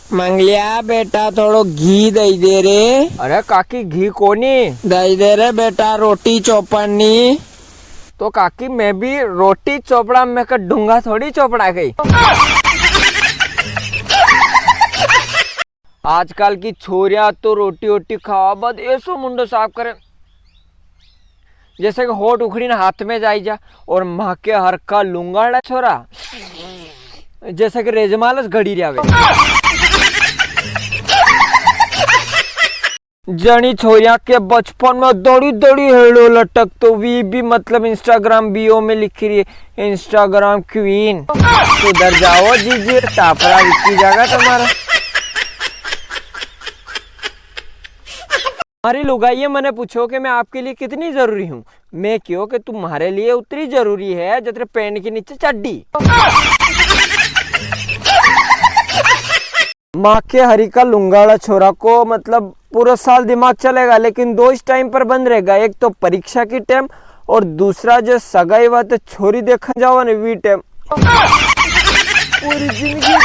मंगलिया बेटा थोड़ो घी दई दे रे। अरे काकी घी कोनी दई दे रे बेटा रोटी चौपड़नी। तो काकी मैं भी रोटी चोपड़ा में का डूंगा थोड़ी चोपड़ा गई। आजकल की छोरियां तो रोटी वोटी खावा बाद ऐसो मुंडो साफ करे जैसे कि होठ उखड़ी ना हाथ में जाई जा और माँ के हर का लुंगाड़ा छोरा जैसे कि रेजमालस घड़ी रहे जनी छोरिया के बचपन में दौड़ी दौड़ी हेलो लटक तो वी भी मतलब इंस्टाग्राम बीओ में लिखी रही है इंस्टाग्राम क्वीन। सुधर जाओ जीजी टापरा विकी जाएगा तुम्हारा। हमारी लुगाइये मैंने पूछो कि मैं आपके लिए कितनी जरूरी हूँ। मैं क्यों कि तुम्हारे लिए उतनी जरूरी है जितने पैंट के नीचे चड्डी। माँ के हरी का लुंगाड़ा छोरा को मतलब पूरा साल दिमाग चलेगा लेकिन दो इस टाइम पर बंद रहेगा। एक तो परीक्षा की टाइम और दूसरा जो सगाई बात छोरी देखा जाओ ना वी टाइम पूरी जिंदगी।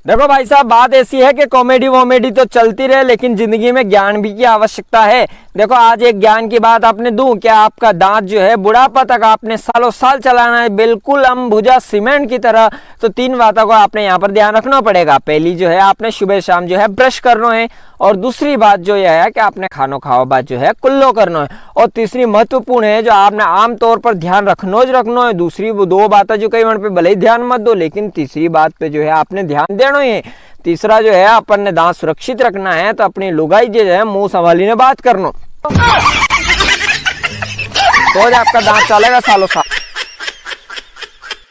देखो भाई साहब बात ऐसी है कि कॉमेडी वॉमेडी तो चलती रहे लेकिन जिंदगी में ज्ञान भी की आवश्यकता है। देखो आज एक ज्ञान की बात आपने दूं क्या आपका दांत जो है बुढ़ापा तक आपने सालों साल चलाना है बिल्कुल अम्बुजा सीमेंट की तरह। तो तीन बातों को आपने यहाँ पर ध्यान रखना पड़ेगा। पहली जो है आपने सुबह शाम जो है ब्रश करना है और दूसरी बात जो यह है कि आपने खानो खाओ बात जो है कुल्लो करना है और तीसरी महत्वपूर्ण है जो आपने आमतौर पर ध्यान रखना है। दूसरी वो दो बातें जो कई वहां पे भले ही ध्यान मत दो लेकिन तीसरी बात पे जो है आपने ध्यान देना है। तीसरा जो है अपन ने दांत सुरक्षित रखना है तो अपनी लुगाई जो है मुंह संभाली ने बात करना तो आपका दांत चलेगा सालों साल।